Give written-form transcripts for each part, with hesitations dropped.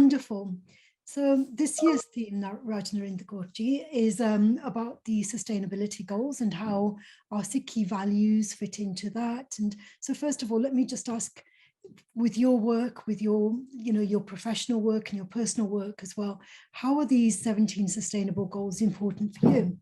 wonderful. So this year's theme, Rajnarind is about the sustainability goals and how our Sikhi values fit into that. And so first of all, let me just ask, with your work, with your, your professional work and your personal work as well, how are these 17 sustainable goals important for you?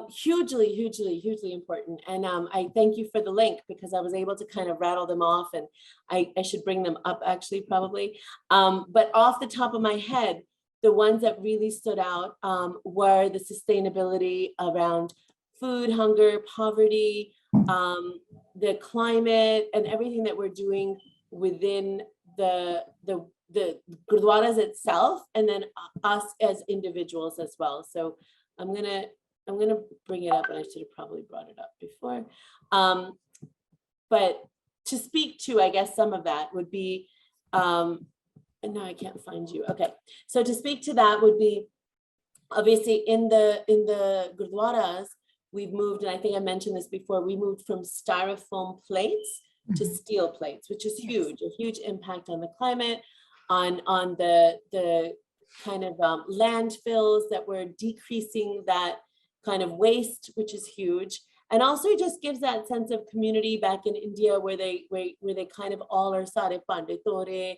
Hugely, hugely, hugely important. And I thank you for the link, because I was able to kind of rattle them off, and I should bring them up actually, probably. But off the top of my head, the ones that really stood out were the sustainability around food, hunger, poverty, the climate, and everything that we're doing within the gurdwaras itself, and then us as individuals as well. So I'm gonna bring it up, and I should have probably brought it up before. But to speak to, I guess, some of that would be, and now I can't find you. Okay, so to speak to that would be, obviously in the gurdwaras, we've moved, and I think I mentioned this before, we moved from styrofoam plates to steel plates, which is huge, a huge impact on the climate, on the kind of landfills that we're decreasing, that kind of waste, which is huge. And also just gives that sense of community back in India, where they kind of all are sare pande tore,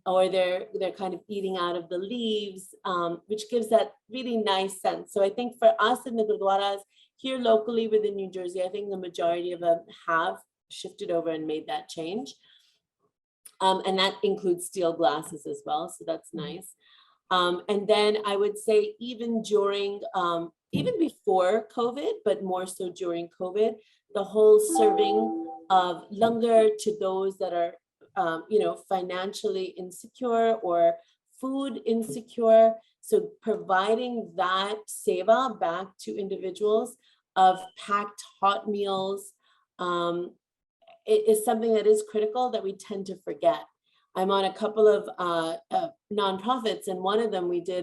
or they're kind of eating out of the leaves, which gives that really nice sense. So I think for us in the gurdwaras here locally within New Jersey, I think the majority of them have shifted over and made that change. And that includes steel glasses as well, so that's nice. And then I would say even during, even before COVID, but more so during COVID, the whole serving of langar to those that are, financially insecure or food insecure. So providing that seva back to individuals of packed hot meals, it is something that is critical that we tend to forget. I'm on a couple of nonprofits, and one of them it's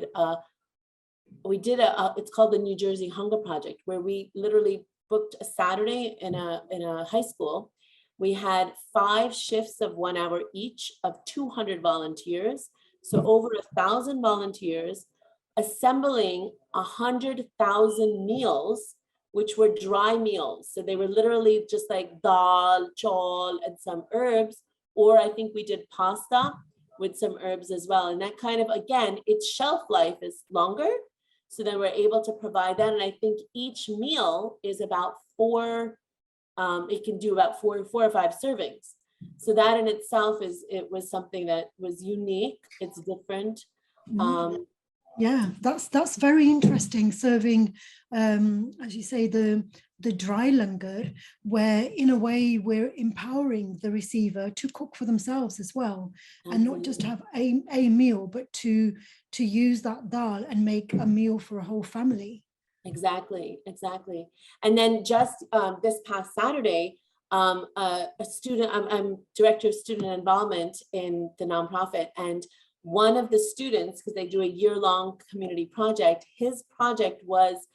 called the New Jersey Hunger Project, where we literally booked a Saturday in a high school. We had 5 shifts of 1 hour each of 200 volunteers. So over 1,000 volunteers assembling 100,000 meals, which were dry meals. So they were literally just like dal, chol, and some herbs. Or I think we did pasta with some herbs as well. And that kind of, again, its shelf life is longer. So then we're able to provide that. And I think each meal is about 4, it can do about 4 or 5 servings. So that in itself it was something that was unique. It's different. Yeah, that's very interesting, serving, as you say, the dry langar, where in a way we're empowering the receiver to cook for themselves as well, and not just have a meal, but to use that dal and make a meal for a whole family. Exactly. And then just this past Saturday, a student, I'm director of student involvement in the nonprofit, and one of the students, because they do a year-long community project, his project was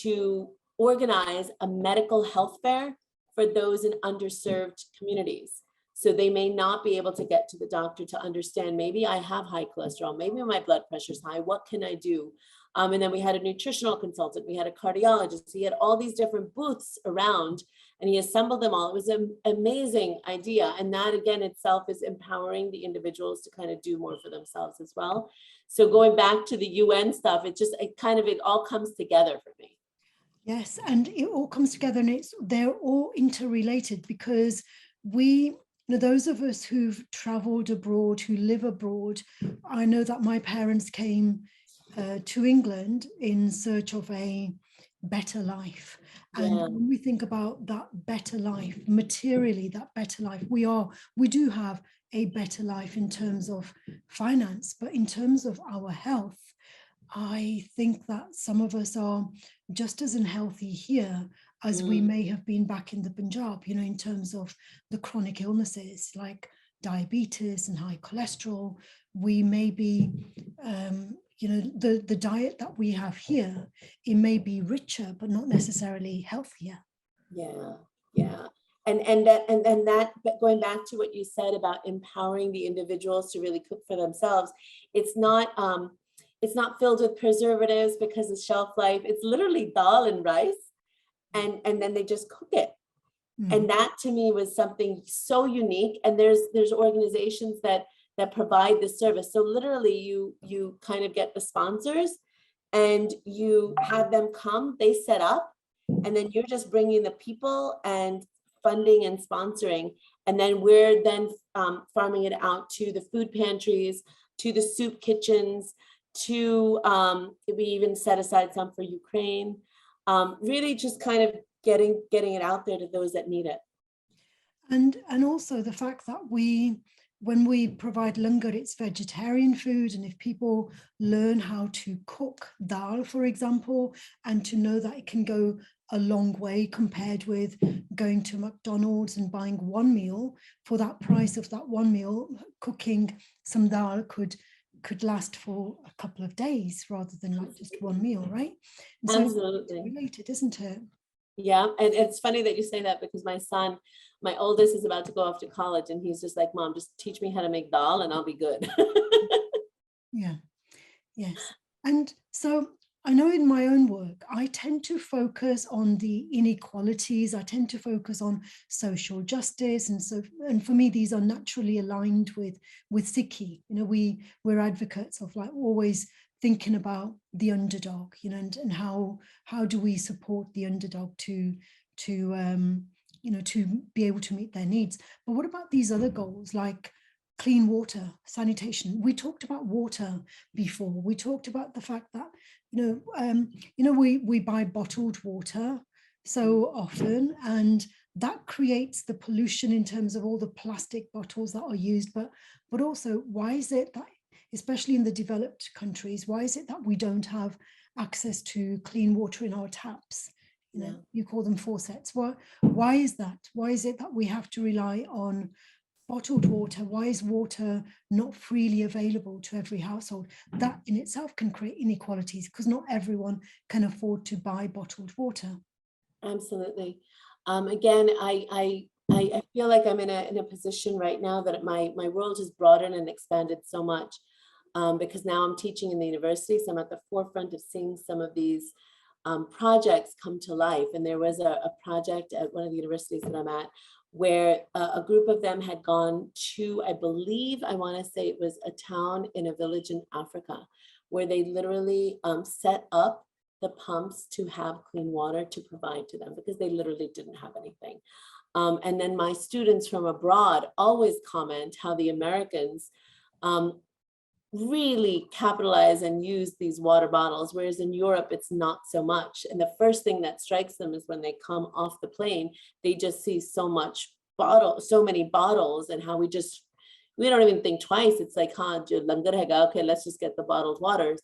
to organize a medical health fair for those in underserved communities. So they may not be able to get to the doctor to understand, maybe I have high cholesterol, maybe my blood pressure is high, what can I do? And then we had a nutritional consultant, we had a cardiologist, he had all these different booths around, and he assembled them all. It was an amazing idea. And that again itself is empowering the individuals to kind of do more for themselves as well. So going back to the UN stuff, it all comes together for me. Yes, and it all comes together, and they're all interrelated, because those of us who've traveled abroad, who live abroad, I know that my parents came to England in search of a better life. And when we think about that better life, materially, that better life, we do have a better life in terms of finance, but in terms of our health, I think that some of us are just as unhealthy here as we may have been back in the Punjab, in terms of the chronic illnesses like diabetes and high cholesterol. We may be, the diet that we have here, it may be richer, but not necessarily healthier. Yeah. but going back to what you said about empowering the individuals to really cook for themselves, it's not filled with preservatives because of shelf life. It's literally dal and rice, and then they just cook it. And that to me was something so unique. And there's organizations that provide this service. So literally you kind of get the sponsors and you have them come, they set up, and then you're just bringing the people and funding and sponsoring. And then we're then farming it out to the food pantries, to the soup kitchens, to we even set aside some for Ukraine. Really just kind of getting it out there to those that need it. And also the fact that when we provide langar, it's vegetarian food, and if people learn how to cook dal, for example, and to know that it can go a long way compared with going to McDonald's and buying one meal, for that price of that one meal, cooking some dal could last for a couple of days rather than like just one meal, right? And so Absolutely. it's related, isn't it? Yeah, and it's funny that you say that, because my oldest is about to go off to college, and he's just like, Mom, just teach me how to make dal and I'll be good. Yeah, yes. And so I know in my own work, I tend to focus on the inequalities. I tend to focus on social justice. And for me, these are naturally aligned with Sikhi. You know, we're advocates of like always thinking about the underdog, you know, and how do we support the underdog to be able to meet their needs. But what about these other goals like clean water, sanitation? We talked about water before. We talked about the fact that we buy bottled water so often, and that creates the pollution in terms of all the plastic bottles that are used. But also, why is it that, especially in the developed countries, why is it that we don't have access to clean water in our taps? You know, you call them faucets. Why is that? Why is it that we have to rely on bottled water? Why is water not freely available to every household? That in itself can create inequalities, because not everyone can afford to buy bottled water. Absolutely. Again, I feel like I'm in a position right now that my world has broadened and expanded so much, because now I'm teaching in the university, so I'm at the forefront of seeing some of these projects come to life. And there was a project at one of the universities that I'm at where a group of them had gone to, I want to say it was a town in a village in Africa, where they literally set up the pumps to have clean water to provide to them, because they literally didn't have anything. And then my students from abroad always comment how the Americans really capitalize and use these water bottles, whereas in Europe, it's not so much. And the first thing that strikes them is when they come off the plane, they just see so many bottles, and how we don't even think twice. It's like, okay, let's just get the bottled waters.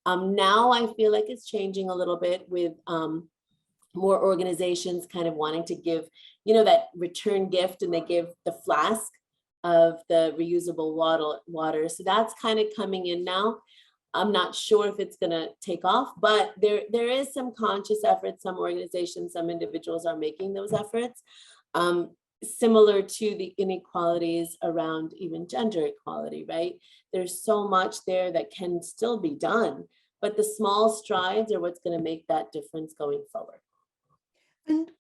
Now I feel like it's changing a little bit with more organizations kind of wanting to give, that return gift, and they give the flask of the reusable water. So that's kind of coming in now. I'm not sure if it's going to take off, but there is some conscious effort. Some organizations, some individuals are making those efforts, similar to the inequalities around even gender equality, right? There's so much there that can still be done, but the small strides are what's going to make that difference going forward. And,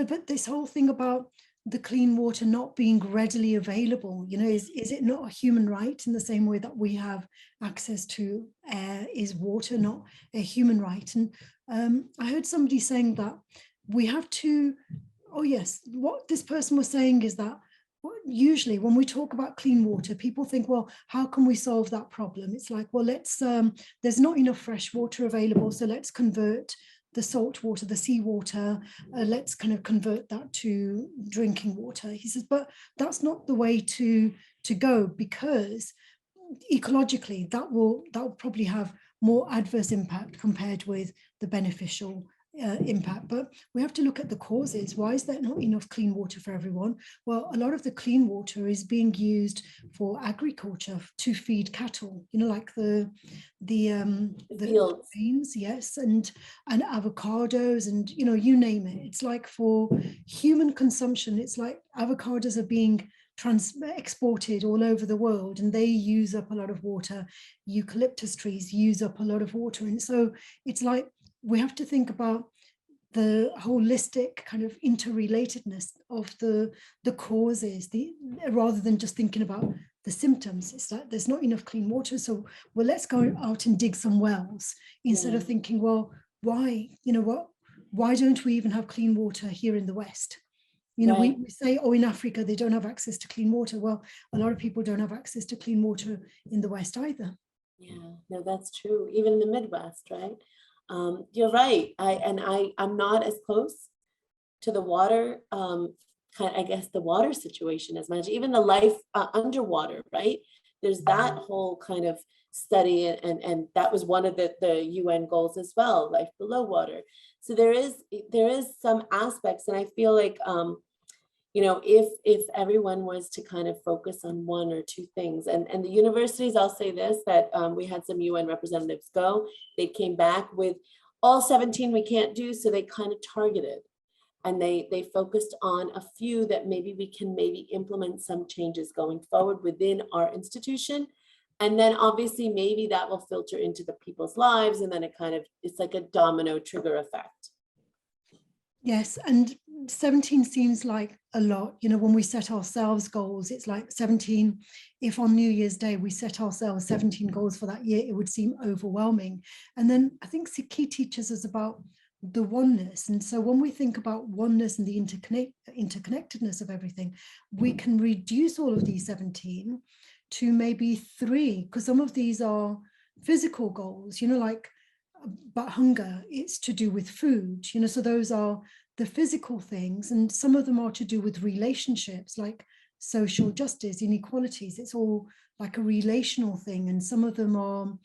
but this whole thing about the clean water not being readily available, is it not a human right in the same way that we have access to air? Is water not a human right? And I heard somebody saying that we have to, what this person was saying is that usually when we talk about clean water, people think, well, how can we solve that problem? It's like, well, there's not enough fresh water available, so let's convert the salt water, the seawater, let's kind of convert that to drinking water. He says, but that's not the way to go, because ecologically that will probably have more adverse impact compared with the beneficial impact, but we have to look at the causes. Why is there not enough clean water for everyone? Well, a lot of the clean water is being used for agriculture to feed cattle, like the Fields. grains, yes, and avocados, and you name it. It's like for human consumption, it's like avocados are being exported all over the world, and they use up a lot of water. Eucalyptus trees use up a lot of water, and so it's like we have to think about the holistic kind of interrelatedness of the causes, rather than just thinking about the symptoms. It's like there's not enough clean water, so well, let's go out and dig some wells, instead of thinking, well, why, why don't we even have clean water here in the West? We say, oh, in Africa they don't have access to clean water. Well, a lot of people don't have access to clean water in the West either. Yeah, no, that's true. Even in the Midwest, right? You're right. I'm not as close to the water, I guess the water situation as much, even the life underwater, right? There's that whole kind of study, and that was one of the UN goals as well, life below water. So there is some aspects, and I feel like, if everyone was to kind of focus on one or two things, and the universities, I'll say this, that we had some UN representatives go, they came back with all 17 we can't do, so they kind of targeted, and they focused on a few that maybe we can implement some changes going forward within our institution. And then obviously maybe that will filter into the people's lives, and then it's like a domino trigger effect. Yes, and 17 seems like a lot. When we set ourselves goals, it's like 17. If on New Year's Day we set ourselves 17 goals for that year, it would seem overwhelming. And then I think Sikhi teaches us about the oneness. And so when we think about oneness and the interconnectedness of everything, we can reduce all of these 17 to maybe 3, because some of these are physical goals, like, but hunger, it's to do with food, so those are the physical things, and some of them are to do with relationships, like social justice, inequalities. It's all like a relational thing. And some of them are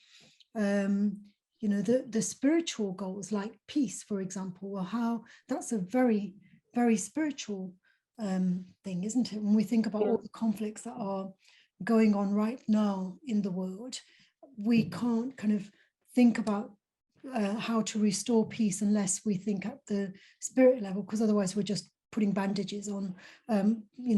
the spiritual goals, like peace, for example. Well, how that's a very, very spiritual thing, isn't it? When we think about all the conflicts that are going on right now in the world, we can't kind of think about how to restore peace unless we think at the spirit level, because otherwise we're just putting bandages on,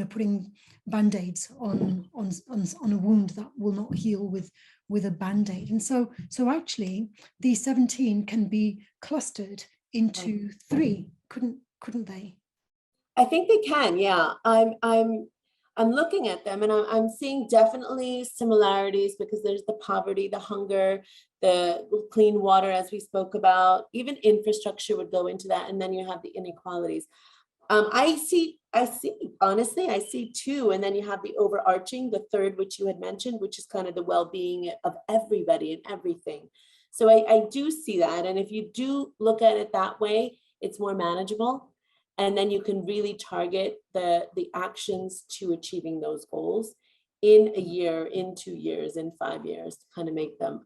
putting band-aids on a wound that will not heal with a band-aid. And so actually these 17 can be clustered into 3, couldn't they? I think they can, yeah. I'm looking at them, and I'm seeing definitely similarities, because there's the poverty, the hunger, the clean water, as we spoke about. Even infrastructure would go into that, and then you have the inequalities. I see, honestly, I see 2, and then you have the overarching, the 3rd, which you had mentioned, which is kind of the well-being of everybody and everything. So I do see that, and if you do look at it that way, it's more manageable. And then you can really target the actions to achieving those goals in a year, in 2 years, in 5 years, to kind of make them.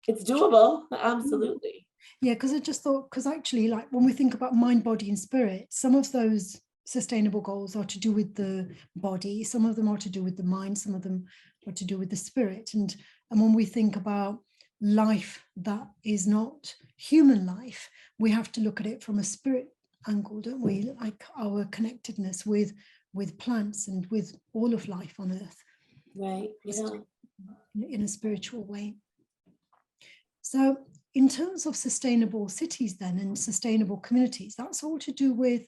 It's doable, absolutely. Yeah, because I just thought, because actually, like when we think about mind, body, and spirit, some of those sustainable goals are to do with the body, some of them are to do with the mind, some of them are to do with the spirit. And when we think about life that is not human life, we have to look at it from a spirit angle, don't we? Like our connectedness with plants and with all of life on earth. Right, yeah. In a spiritual way. So in terms of sustainable cities then, and sustainable communities, that's all to do with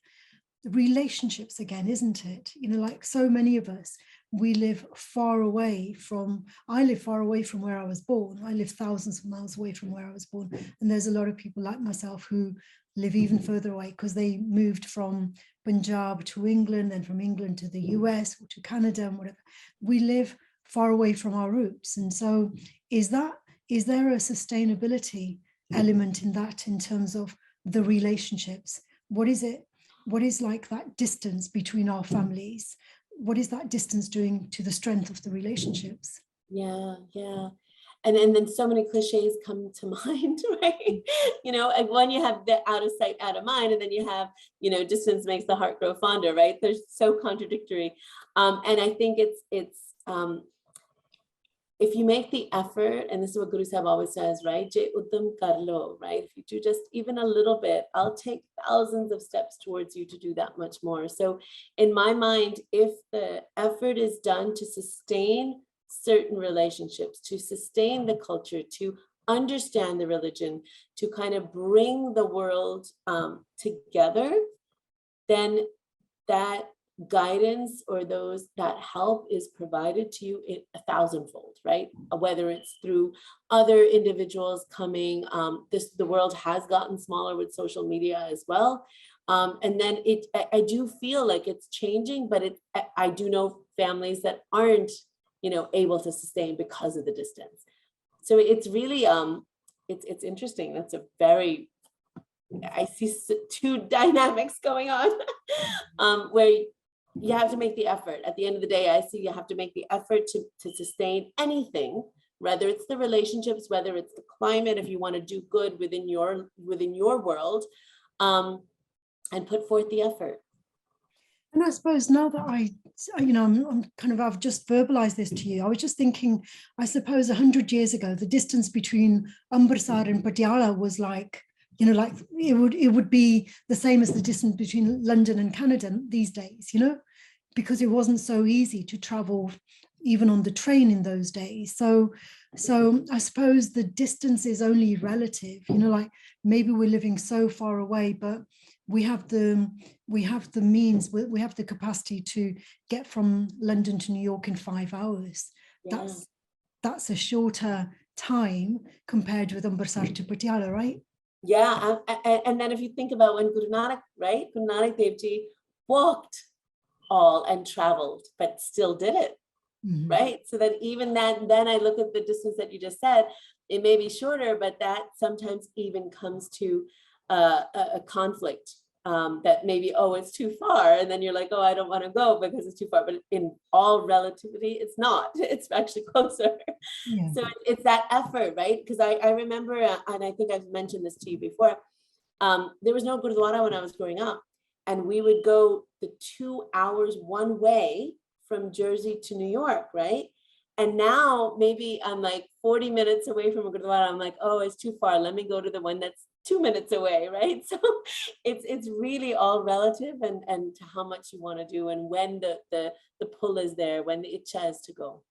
relationships again, isn't it? Like so many of us, we live far away from, I live far away from where I was born. I live thousands of miles away from where I was born. And there's a lot of people like myself who live even further away, because they moved from Punjab to England, and from England to the US or to Canada and whatever. We live far away from our roots. And so is there a sustainability element in that, in terms of the relationships? What is it? What is like that distance between our families? What is that distance doing to the strength of the relationships? Yeah. and then so many cliches come to mind, right? You know, and when you have the out of sight, out of mind, and then you have, you know, distance makes the heart grow fonder, right? They're so contradictory. And I think it's if you make the effort, and this is what Guru Sahib always says, right? Je uddam kar lo, right? If you do just even a little bit, I'll take thousands of steps towards you to do that much more. So in my mind, if the effort is done to sustain certain relationships, to sustain the culture, to understand the religion, to kind of bring the world together, then that guidance or those that help is provided to you in 1,000-fold, right? Whether it's through other individuals coming, the world has gotten smaller with social media as well. And then I do feel like it's changing, but I do know families that aren't, you know, able to sustain because of the distance. So it's really, it's interesting. That's a very, I see two dynamics going on where you have to make the effort. At the end of the day, I see you have to make the effort to sustain anything, whether it's the relationships, whether it's the climate, if you want to do good within your world, and put forth the effort. And I suppose now that I'm kind of, I've just verbalized this to you. I was just thinking, I suppose 100 years ago, the distance between Amritsar and Patiala was like, you know, like it would be the same as the distance between London and Canada these days, you know, because it wasn't so easy to travel even on the train in those days. So I suppose the distance is only relative, you know, like maybe we're living so far away, but we have the means, we have the capacity to get from London to New York in 5 hours. Yeah. That's a shorter time compared with Amritsar to Patiala, right? Yeah, and then if you think about when Guru Nanak, right? Guru Nanak Dev Ji walked all and traveled, but still did it, right? So that even then I look at the distance that you just said, it may be shorter, but that sometimes even comes to a conflict that maybe, oh, it's too far. And then you're like, oh, I don't want to go because it's too far. But in all relativity, it's not. It's actually closer. Yeah. So it's that effort, right? Because I remember, and I think I've mentioned this to you before, there was no Gurdwara when I was growing up. And we would go the 2 hours one way from Jersey to New York, right? And now maybe I'm like 40 minutes away from a Gurdwara. I'm like, oh, it's too far. Let me go to the one that's 2 minutes away, right? So it's really all relative and to how much you want to do and when the pull is there, when the itcha is to go.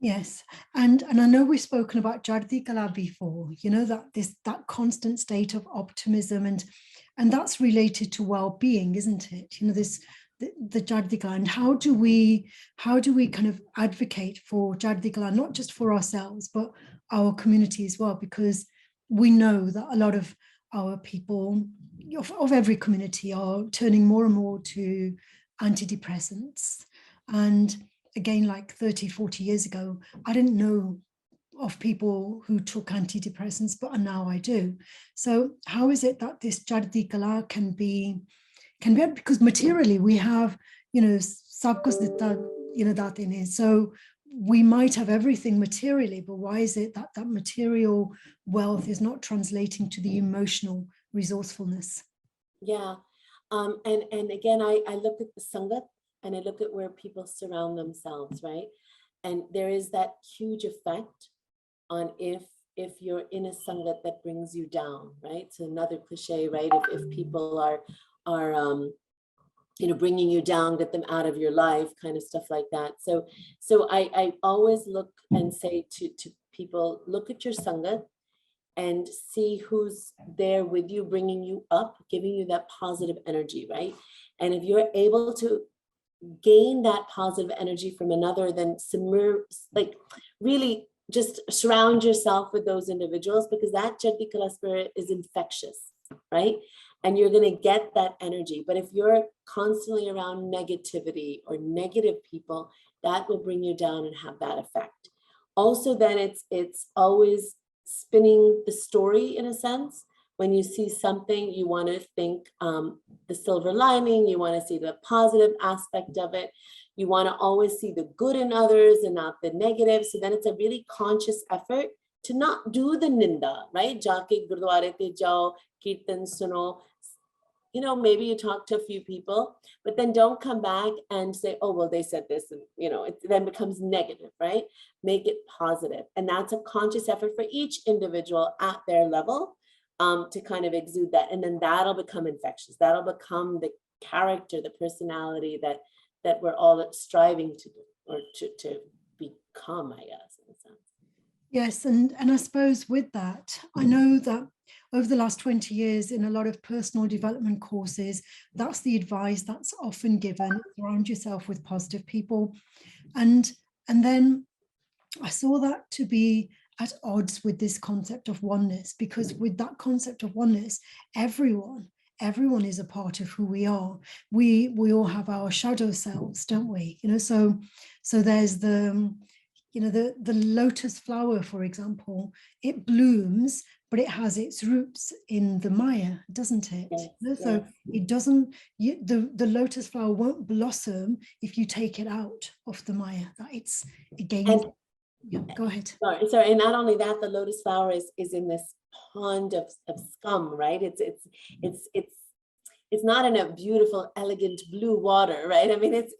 Yes, and I know we've spoken about Jardi Kala before, you know, that constant state of optimism and that's related to well-being, isn't it? You know, the Jardi Kala, and how do we kind of advocate for Jardi Kala, not just for ourselves, but our community as well, because we know that a lot of our people of every community are turning more and more to antidepressants. And again, like 30, 40 years ago, I didn't know of people who took antidepressants, but now I do. So how is it that this Jardi Kala can be, because materially we have, you know, sab kuch ditta, you know, that in it. So we might have everything materially, but why is it that that material wealth is not translating to the emotional resourcefulness? Yeah. And again, I look at the Sangat and I look at where people surround themselves, right? And there is that huge effect on if you're in a Sangat that brings you down, right? So another cliche, right? If people are you know, bringing you down, get them out of your life, kind of stuff like that. So I always look and say to people, look at your Sangat and see who's there with you, bringing you up, giving you that positive energy, right? And if you're able to gain that positive energy from another, then like really just surround yourself with those individuals, because that Jardi Kala spirit is infectious, right? And you're going to get that energy. But if you're constantly around negativity or negative people, that will bring you down and have that effect. Also, then it's always spinning the story in a sense. When you see something, you want to think the silver lining, you want to see the positive aspect of it. You want to always see the good in others and not the negative. So then it's a really conscious effort to not do the ninda, right? Jaake gurdware te jao, kirtan suno. You know, maybe you talk to a few people, but then don't come back and say, oh, well, they said this, and, you know, it then becomes negative, right? Make it positive. And that's a conscious effort for each individual at their level to kind of exude that. And then that'll become infectious. That'll become the character, the personality that we're all striving to do, or to become, I guess, in a sense. Yes, and I suppose with that, I know that over the last 20 years in a lot of personal development courses, that's the advice that's often given: surround yourself with positive people. And then I saw that to be at odds with this concept of oneness, because with that concept of oneness, everyone is a part of who we are. We all have our shadow selves, don't we? You know, so there's the, you know, the lotus flower, for example, it blooms, but it has its roots in the Maya, doesn't it? Yes, You know, so it doesn't, the lotus flower won't blossom if you take it out of the Maya. That it's again. Yeah, go ahead. Sorry, and not only that, the lotus flower is in this pond of scum, right? It's not in a beautiful, elegant blue water, right? I mean, it's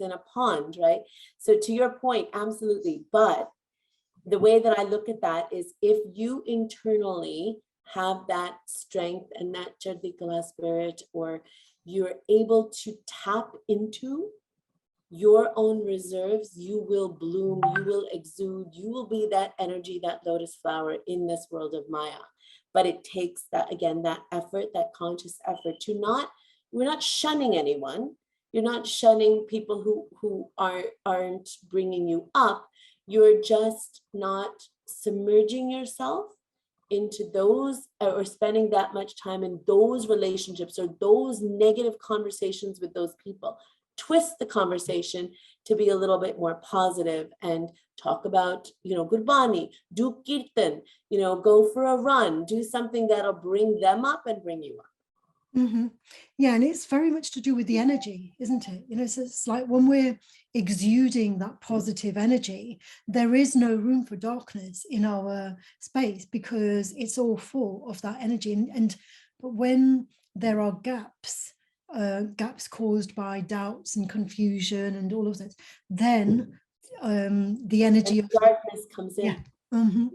in a pond, right? So to your point, absolutely. But the way that I look at that is, if you internally have that strength and that Chardikala spirit, or you're able to tap into your own reserves, you will bloom, you will exude, you will be that energy, that lotus flower in this world of Maya. But it takes that, again, that effort, that conscious effort to we're not shunning anyone. You're not shunning people who aren't bringing you up. You're just not submerging yourself into those, or spending that much time in those relationships or those negative conversations with those people. Twist the conversation to be a little bit more positive and talk about, you know, Gurbani, do kirtan, you know, go for a run, do something that'll bring them up and bring you up. Mm-hmm. Yeah, and it's very much to do with the energy, isn't it? You know, so it's like when we're exuding that positive energy, there is no room for darkness in our space, because it's all full of that energy. But when there are gaps caused by doubts and confusion and all of this, then the energy of darkness comes in. Yeah. Mm-hmm.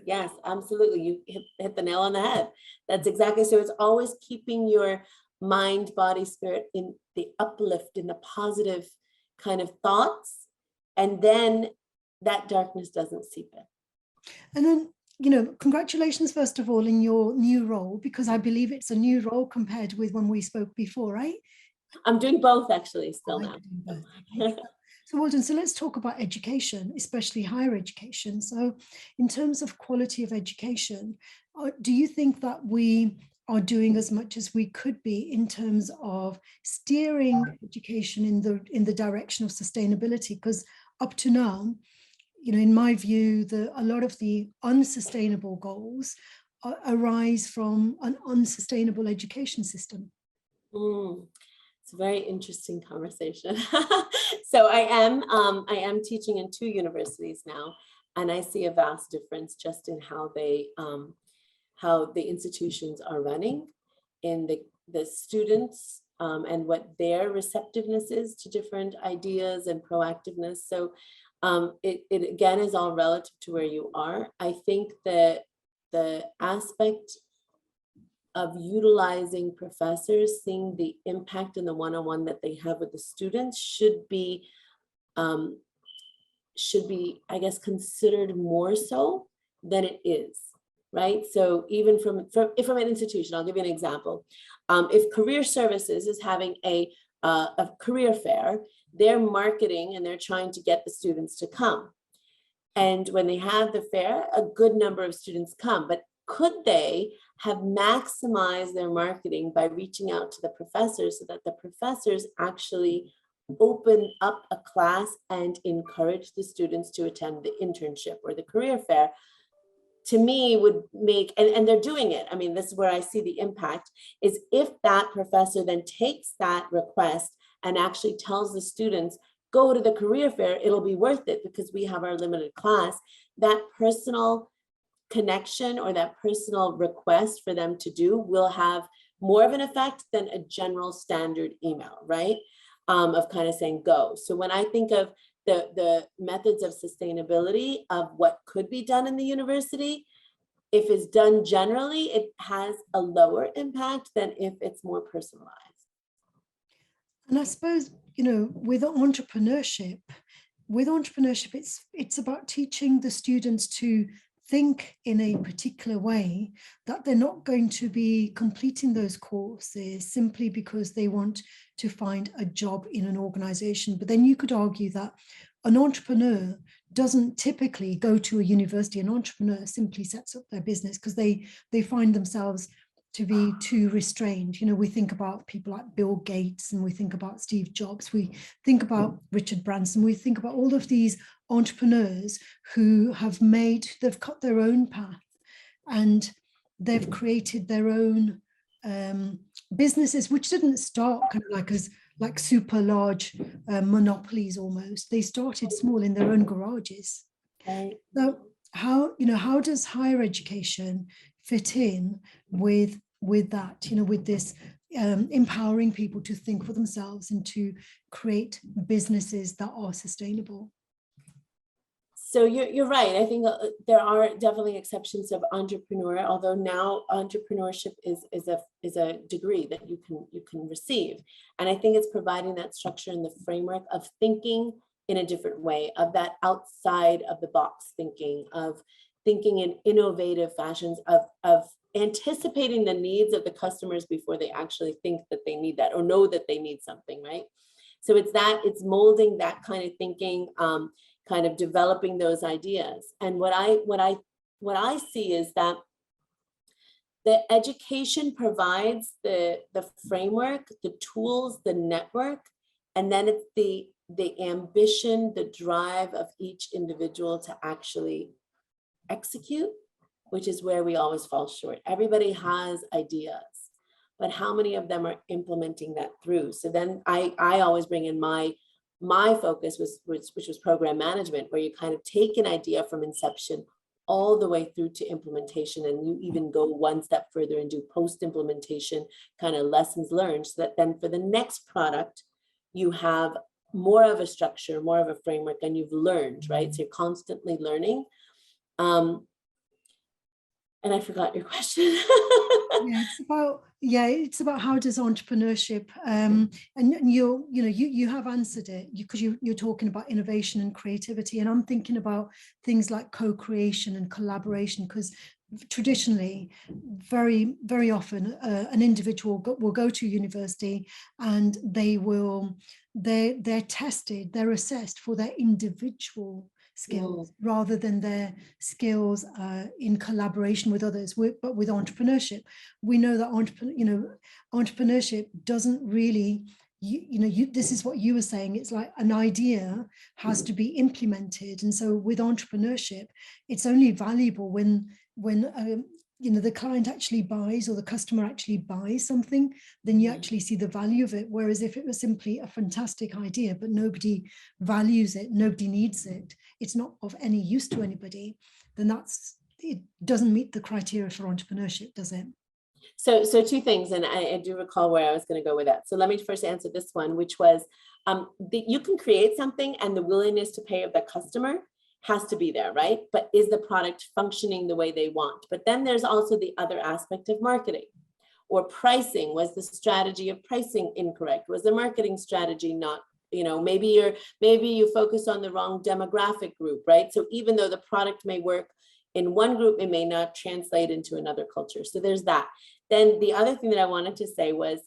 Yes, absolutely. You hit the nail on the head. That's exactly. So it's always keeping your mind, body, spirit in the uplift, in the positive kind of thoughts, and then that darkness doesn't seep in. And then, you know, congratulations, first of all, in your new role, because I believe it's a new role compared with when we spoke before, right? I'm doing both actually still now. Okay. So well done. So let's talk about education, especially higher education. So in terms of quality of education, do you think that we are doing as much as we could be in terms of steering education in the direction of sustainability? Because up to now, you know, in my view, a lot of the unsustainable goals arise from an unsustainable education system. It's a very interesting conversation. So I am teaching in 2 universities now, and I see a vast difference just in how the institutions are running, in the students, and what their receptiveness is to different ideas and proactiveness. So it again is all relative to where you are. I think that the aspect of utilizing professors, seeing the impact in the one-on-one that they have with the students should be, I guess, considered more so than it is, right? So even from an institution, I'll give you an example. If Career Services is having a career fair, they're marketing and they're trying to get the students to come. And when they have the fair, a good number of students come, but could they have maximized their marketing by reaching out to the professors so that the professors actually open up a class and encourage the students to attend the internship or the career fair? To me, would make, and they're doing it. I mean, this is where I see the impact, is if that professor then takes that request and actually tells the students, go to the career fair, it'll be worth it because we have our limited class, that personal connection or that personal request for them to do will have more of an effect than a general standard email, right? Of kind of saying go. So when I think of the methods of sustainability of what could be done in the university, if it's done generally, it has a lower impact than if it's more personalized. And I suppose, with entrepreneurship, it's about teaching the students to think in a particular way, that they're not going to be completing those courses simply because they want to find a job in an organization. But then you could argue that an entrepreneur doesn't typically go to a university. An entrepreneur simply sets up their business because they find themselves to be too restrained. We think about people like Bill Gates, and we think about Steve Jobs, we think about Richard Branson, we think about all of these entrepreneurs who they've cut their own path, and they've created their own businesses, which didn't start kind of like super large monopolies almost. They started small in their own garages. Right. So how does higher education fit in with that, with this empowering people to think for themselves and to create businesses that are sustainable? So you're right. I think there are definitely exceptions of entrepreneur, although now entrepreneurship is a degree that you can receive. And I think it's providing that structure and the framework of thinking in a different way, of that outside of the box thinking, of thinking in innovative fashions, of anticipating the needs of the customers before they actually think that they need that or know that they need something, right? So it's molding that kind of thinking, kind of developing those ideas. And what I see is that the education provides the framework, the tools, the network, and then it's the ambition, the drive of each individual to actually execute, which is where we always fall short. Everybody has ideas, but how many of them are implementing that through? So then I always bring in my focus, which was program management, where you kind of take an idea from inception all the way through to implementation, and you even go one step further and do post-implementation kind of lessons learned, so that then for the next product, you have more of a structure, more of a framework, and you've learned, right? So you're constantly learning. And I forgot your question. It's about how does entrepreneurship, and you have answered it, because you're talking about innovation and creativity, and I'm thinking about things like co-creation and collaboration, because traditionally, very, very often, an individual will go to university and they're tested, they're assessed for their individual skills rather than their skills in collaboration with others. But with entrepreneurship, we know that entrepreneurship doesn't really, this is what you were saying, it's like an idea has to be implemented. And so with entrepreneurship, it's only valuable when the client actually buys, or the customer actually buys something, then you actually see the value of it. Whereas if it was simply a fantastic idea, but nobody values it, nobody needs it, it's not of any use to anybody, then it doesn't meet the criteria for entrepreneurship, does it? So two things, and I do recall where I was going to go with that. So let me first answer this one, which was you can create something, and the willingness to pay of the customer has to be there, right? But is the product functioning the way they want? But then there's also the other aspect of marketing or pricing. Was the strategy of pricing incorrect? Was the marketing strategy not, maybe you focus on the wrong demographic group, right? So even though the product may work in one group, it may not translate into another culture. So there's that. Then the other thing that I wanted to say was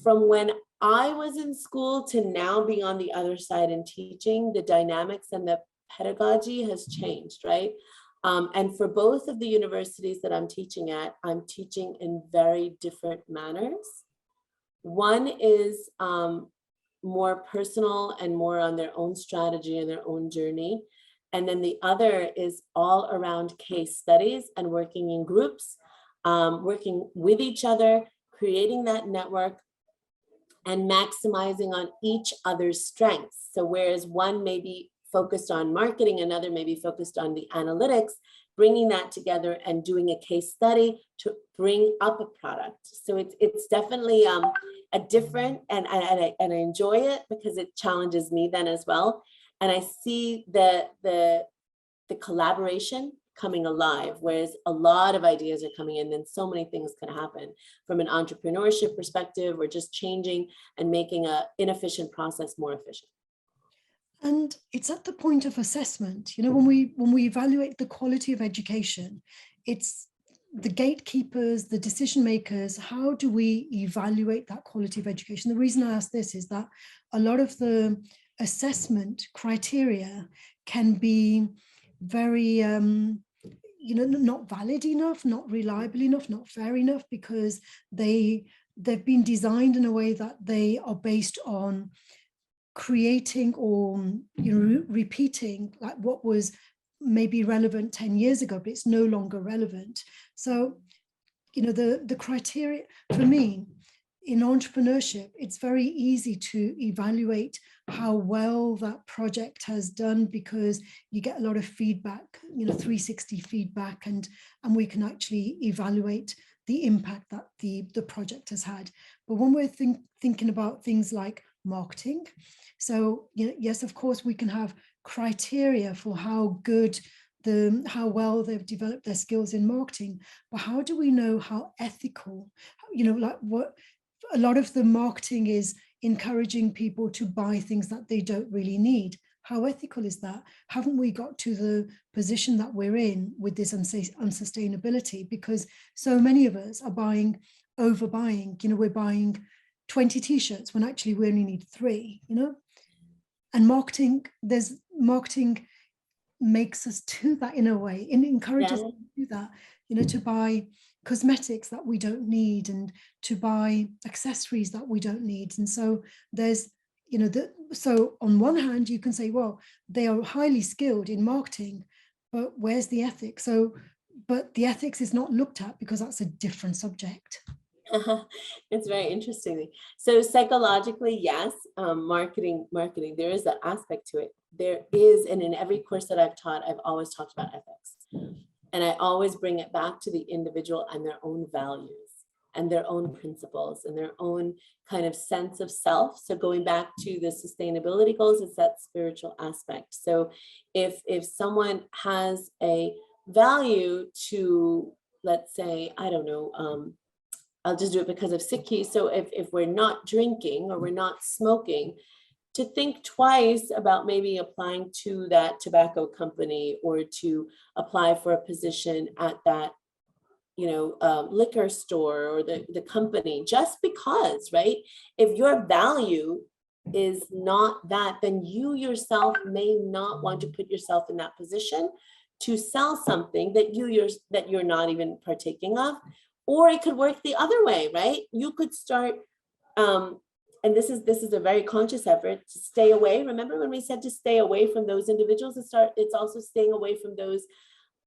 from when I was in school to now being on the other side and teaching, the dynamics and the pedagogy has changed, right? And for both of the universities that I'm teaching at, I'm teaching in very different manners. One is more personal and more on their own strategy and their own journey. And then the other is all around case studies and working in groups, working with each other, creating that network, and maximizing on each other's strengths. So whereas one may be focused on marketing, another may be focused on the analytics, bringing that together and doing a case study to bring up a product. So it's definitely a different, and I enjoy it because it challenges me then as well. And I see the collaboration coming alive, whereas a lot of ideas are coming in, and so many things can happen from an entrepreneurship perspective, or just changing and making a inefficient process more efficient. And it's at the point of assessment, you know, when we evaluate the quality of education, it's the gatekeepers, the decision makers. How do we evaluate that quality of education? The reason I ask this is that a lot of the assessment criteria can be very, you know, not valid enough, not reliable enough, not fair enough, because they've been designed in a way that they are based on creating or, you know, repeating like what was maybe relevant 10 years ago, but it's no longer relevant. So, you know, the criteria for me in entrepreneurship, it's very easy to evaluate how well that project has done, because you get a lot of feedback, you know, 360 feedback, and we can actually evaluate the impact that the project has had. But when we're thinking about things like marketing, so, you know, yes, of course, we can have criteria for how good how well they've developed their skills in marketing, but how do we know how ethical, you know, like what a lot of the marketing is encouraging people to buy things that they don't really need. How ethical is that? Haven't we got to the position that we're in with this unsustainability? Because so many of us are overbuying, you know, we're buying 20 t-shirts when actually we only need 3, you know? And marketing makes us do that in a way, and encourages us to do that, you know, to buy cosmetics that we don't need, and to buy accessories that we don't need. And so there's, you know, so on one hand you can say, well, they are highly skilled in marketing, but where's the ethics? So, but the ethics is not looked at because that's a different subject. It's very interesting. So psychologically, yes, marketing, there is that aspect to it. There is, and in every course that I've taught, I've always talked about ethics. And I always bring it back to the individual and their own values and their own principles and their own kind of sense of self. So going back to the sustainability goals, it's that spiritual aspect. So if someone has a value to, let's say, I don't know, I'll just do it because of Sikhi. So if we're not drinking or we're not smoking, to think twice about maybe applying to that tobacco company, or to apply for a position at that, you know, liquor store or the company, just because, right? If your value is not that, then you yourself may not want to put yourself in that position to sell something that you're not even partaking of. Or it could work the other way, right? You could start, and this is a very conscious effort to stay away. Remember when we said to stay away from those individuals, it's also staying away from those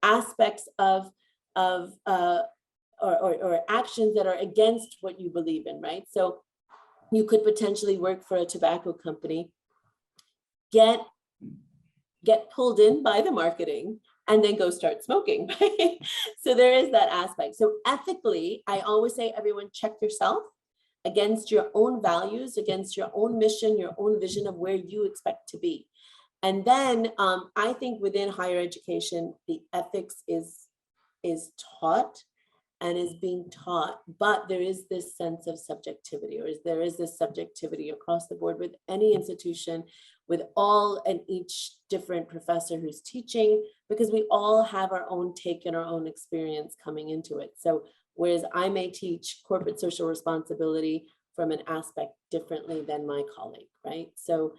aspects of or actions that are against what you believe in, right? So you could potentially work for a tobacco company, get pulled in by the marketing, and then go start smoking, right? So there is that aspect. So ethically, I always say, everyone, check yourself against your own values, against your own mission, your own vision of where you expect to be. And then I think within higher education, the ethics is taught and is being taught, but there is this sense of subjectivity, or there is this subjectivity across the board with any institution, with all and each different professor who's teaching, because we all have our own take and our own experience coming into it. So whereas I may teach corporate social responsibility from an aspect differently than my colleague, right? So,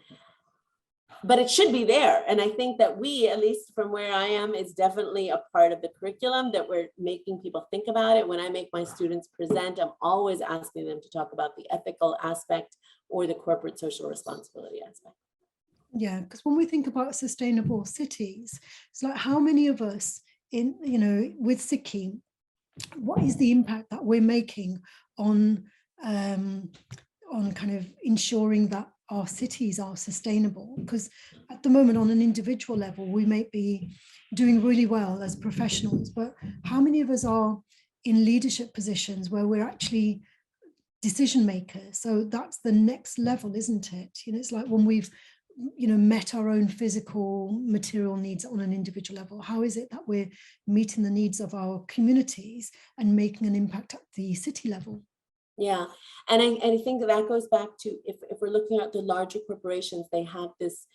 but it should be there. And I think that we, at least from where I am, is definitely a part of the curriculum, that we're making people think about it. When I make my students present, I'm always asking them to talk about the ethical aspect or the corporate social responsibility aspect. Yeah, because when we think about sustainable cities, it's like, how many of us in, you know, with Sikkim, what is the impact that we're making on kind of ensuring that our cities are sustainable, because at the moment on an individual level we may be doing really well as professionals, but how many of us are in leadership positions where we're actually decision makers? So that's the next level, isn't it? It's like when we've met our own physical material needs on an individual level, how is it that we're meeting the needs of our communities and making an impact at the city level? Yeah, and I think that goes back to, if we're looking at the larger corporations, they have this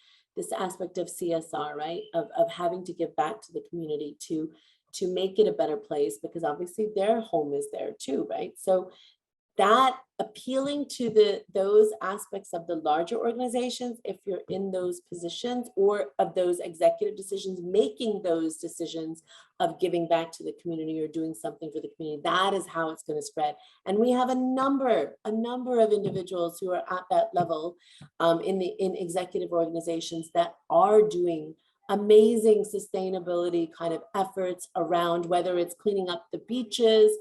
aspect of CSR, right? Of having to give back to the community to make it a better place, because obviously their home is there too, right? So that appealing to those aspects of the larger organizations, if you're in those positions, or of those executive decisions, making those decisions of giving back to the community or doing something for the community, that is how it's going to spread. And we have a number of individuals who are at that level in executive organizations that are doing amazing sustainability kind of efforts around, whether it's cleaning up the beaches,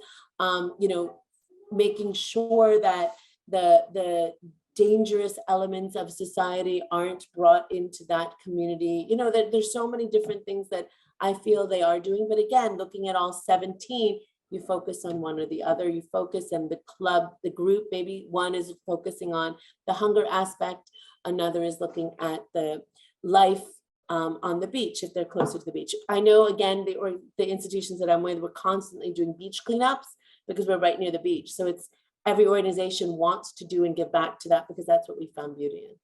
making sure that the dangerous elements of society aren't brought into that community. There's so many different things that I feel they are doing. But again, looking at all 17, you focus on one or the other. You focus on the club, the group. Maybe one is focusing on the hunger aspect. Another is looking at the life on the beach, if they're closer to the beach. I know, again, the institutions that I'm with, we're constantly doing beach cleanups because we're right near the beach. So it's every organization wants to do and give back to that, because that's what we found beauty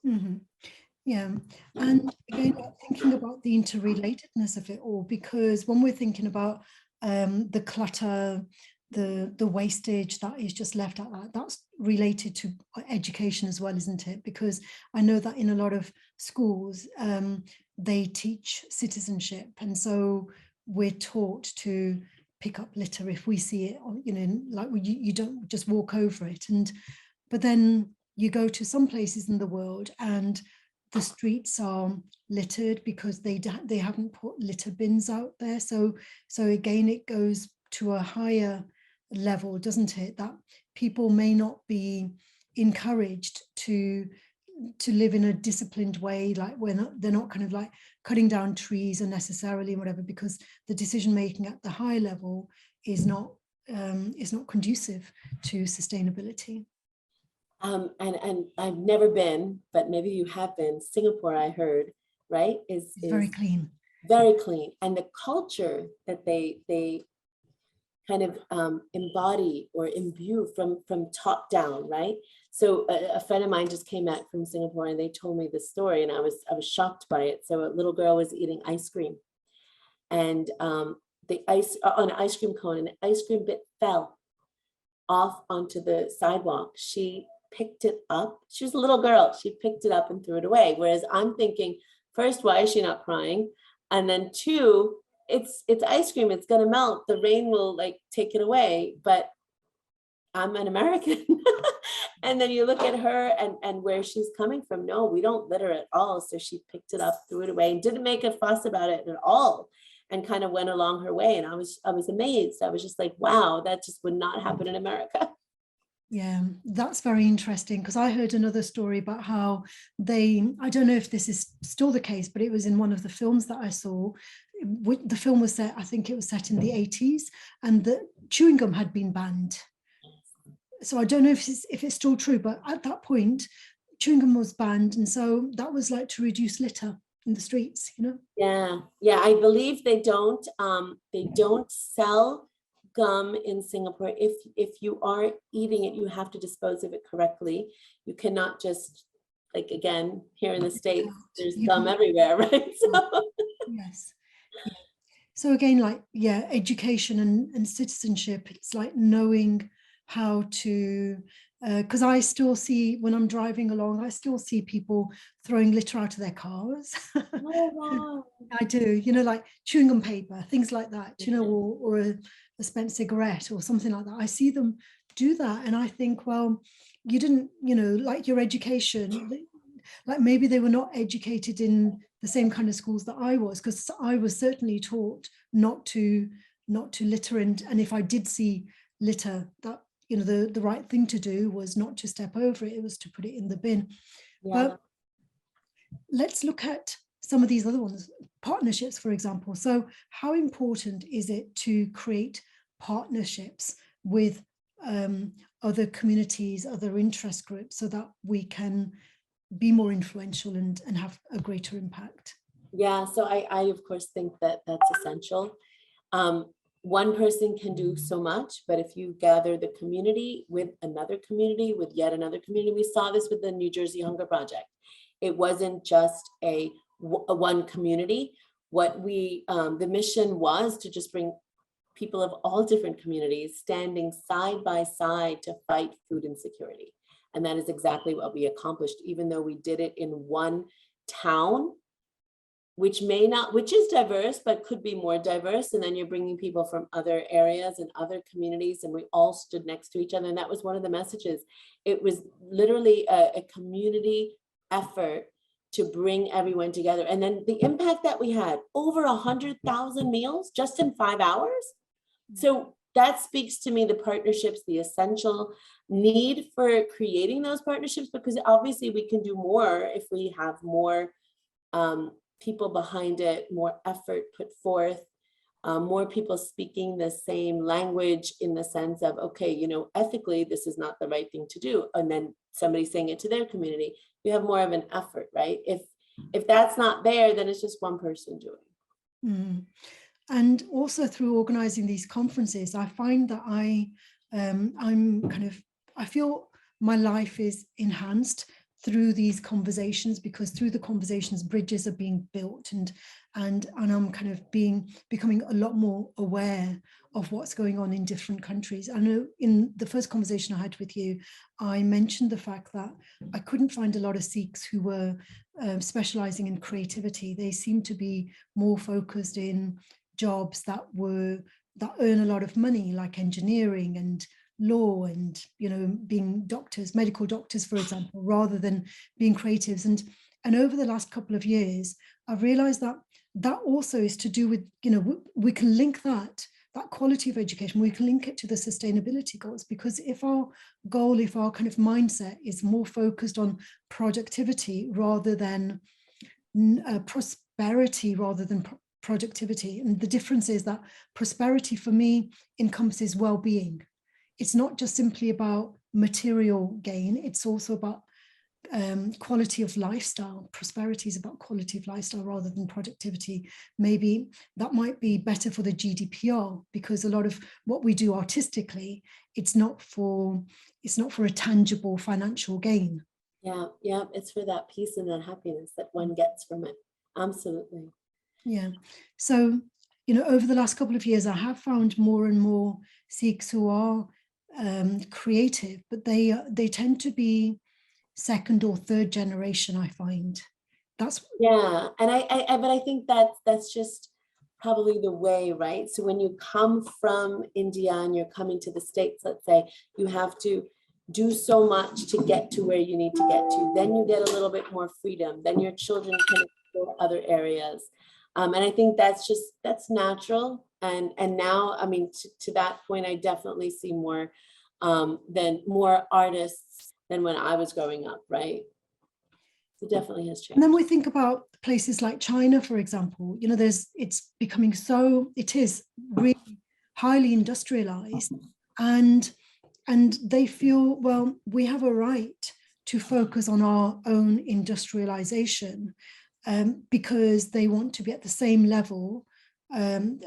in. Mm-hmm. Yeah. And again, thinking about the interrelatedness of it all, because when we're thinking about the clutter, the wastage that is just left out, that's related to education as well, isn't it? Because I know that in a lot of schools, they teach citizenship. And so we're taught to pick up litter if we see it, like you don't just walk over it. But then you go to some places in the world and the streets are littered because they haven't put litter bins out there. So again, it goes to a higher level, doesn't it? That people may not be encouraged to live in a disciplined way, like they're not kind of like cutting down trees unnecessarily and whatever, because the decision making at the high level is not conducive to sustainability. And I've never been, but maybe you have been. Singapore, I heard, right, is very clean. Very clean, and the culture that they kind of embody or imbue from top down, right? So a friend of mine just came back from Singapore, and they told me this story, and I was shocked by it. So a little girl was eating ice cream, and the ice on an ice cream cone, and the ice cream bit fell off onto the sidewalk. She picked it up. She was a little girl. She picked it up and threw it away. Whereas I'm thinking, first, why is she not crying? And then two, it's ice cream. It's going to melt. The rain will like take it away. But I'm an American. And then you look at her and where she's coming from. No, we don't litter at all. So she picked it up, threw it away, and didn't make a fuss about it at all, and kind of went along her way. And I was amazed. I was just like, wow, that just would not happen in America. Yeah, that's very interesting, because I heard another story about how I don't know if this is still the case, but it was in one of the films that I saw. The film was set, I think it was set in the 80s, and the chewing gum had been banned. So I don't know if it's still true, but at that point, chewing gum was banned. And so that was like to reduce litter in the streets, Yeah, I believe they don't sell gum in Singapore. If you are eating it, you have to dispose of it correctly. You cannot just, like, again, here in the States, there's gum everywhere, right? So yes. Yeah. So again, like, yeah, education and citizenship, it's like knowing how to, because I still see, when I'm driving along, I still see people throwing litter out of their cars. oh, wow. I do, like chewing gum paper, things like that, or a spent cigarette or something like that. I see them do that, and I think, well, you didn't, like your education, like maybe they were not educated in the same kind of schools that I was, because I was certainly taught not to litter, and if I did see litter, that the right thing to do was not to step over it, it was to put it in the bin. Yeah. But let's look at some of these other ones, partnerships, for example. So how important is it to create partnerships with other communities, other interest groups, so that we can be more influential and have a greater impact? Yeah, so I of course think that that's essential. One person can do so much, but if you gather the community with another community, with yet another community, we saw this with the New Jersey Hunger Project. It wasn't just a one community. What the mission was to just bring people of all different communities standing side by side to fight food insecurity. And that is exactly what we accomplished, even though we did it in one town, which is diverse, but could be more diverse. And then you're bringing people from other areas and other communities, and we all stood next to each other. And that was one of the messages. It was literally a community effort to bring everyone together. And then the impact that we had, over 100,000 meals just in 5 hours. So that speaks to me, the partnerships, the essential need for creating those partnerships, because obviously we can do more if we have more people behind it, more effort put forth, more people speaking the same language, in the sense of, okay, ethically, this is not the right thing to do. And then somebody saying it to their community, you have more of an effort, right? If that's not there, then it's just one person doing. Mm. And also through organizing these conferences, I find that I feel my life is enhanced through these conversations, because through the conversations, bridges are being built, and I'm kind of becoming a lot more aware of what's going on in different countries. I know in the first conversation I had with you, I mentioned the fact that I couldn't find a lot of Sikhs who were specializing in creativity. They seem to be more focused in jobs that earn a lot of money, like engineering and law, and being doctors, medical doctors, for example, rather than being creatives. And over the last couple of years, I've realized that also is to do with, we can link that quality of education, we can link it to the sustainability goals, because if our kind of mindset is more focused on productivity rather than prosperity rather than productivity, and the difference is that prosperity for me encompasses well-being. It's not just simply about material gain, it's also about quality of lifestyle. Prosperity is about quality of lifestyle rather than productivity. Maybe that might be better for the GDPR, because a lot of what we do artistically, it's not for a tangible financial gain. Yeah, it's for that peace and that happiness that one gets from it. Absolutely. Yeah. So, over the last couple of years, I have found more and more Sikhs who are creative, but they tend to be second or third generation, I find. But I think that's just probably the way, right? So when you come from India and you're coming to the States, let's say, you have to do so much to get to where you need to get to. Then you get a little bit more freedom. Then your children can explore other areas. And I think that's natural. And now, I mean, to that point, I definitely see more artists than when I was growing up, right? It definitely has changed. And then we think about places like China, for example. It is really highly industrialized, and they feel, well, we have a right to focus on our own industrialization, because they want to be at the same level, have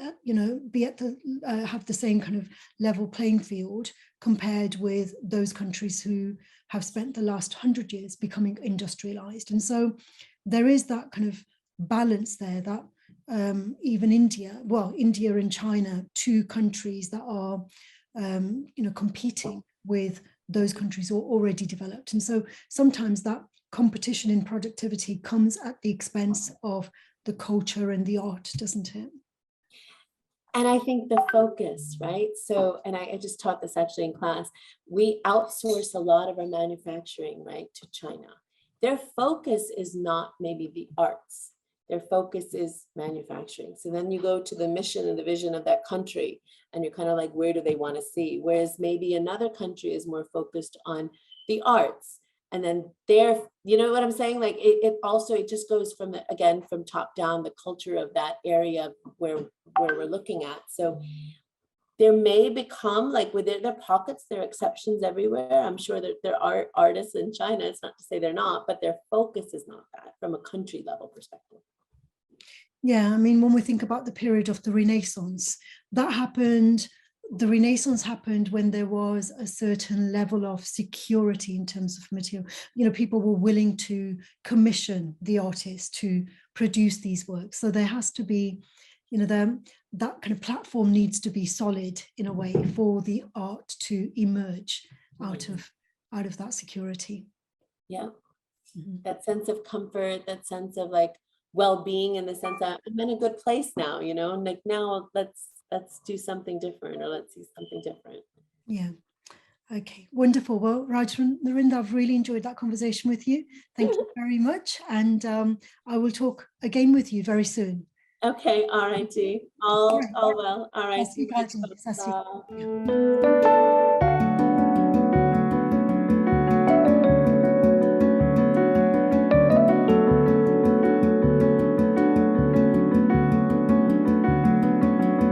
the same kind of level playing field compared with those countries who have spent the last 100 years becoming industrialized. And so there is that kind of balance there, that even India and China, two countries that are competing with those countries who are already developed. And so sometimes that competition in productivity comes at the expense of the culture and the art, doesn't it? And I think the focus, right? So, and I just taught this actually in class, we outsource a lot of our manufacturing, right, to China. Their focus is not maybe the arts. their focus is manufacturing. So then you go to the mission and the vision of that country, and you're kind of like, where do they want to see? Whereas maybe another country is more focused on the arts. And then there, you know what I'm saying? Like it also, it just goes from the, again, from top down, the culture of that area where we're looking at. So there may become, like within their pockets, there are exceptions everywhere. I'm sure that there are artists in China. It's not to say they're not, but their focus is not that from a country level perspective. Yeah, I mean, when we think about the period of the Renaissance, that happened, the Renaissance happened when there was a certain level of security in terms of material. You know, people were willing to commission the artist to produce these works. So there has to be, you know, that kind of platform needs to be solid in a way for the art to emerge out of that security. Yeah. That sense of comfort, that sense of like well-being, in the sense that I'm in a good place now, you know, like now let's do something different, or let's see something different. Yeah. Okay, wonderful. Well, Rajnarind, I've really enjoyed that conversation with you. Thank you very much. And I will talk again with you very soon. Okay, all righty. All well. All right. Sat Sri Akal ji. Sat Sri Akal.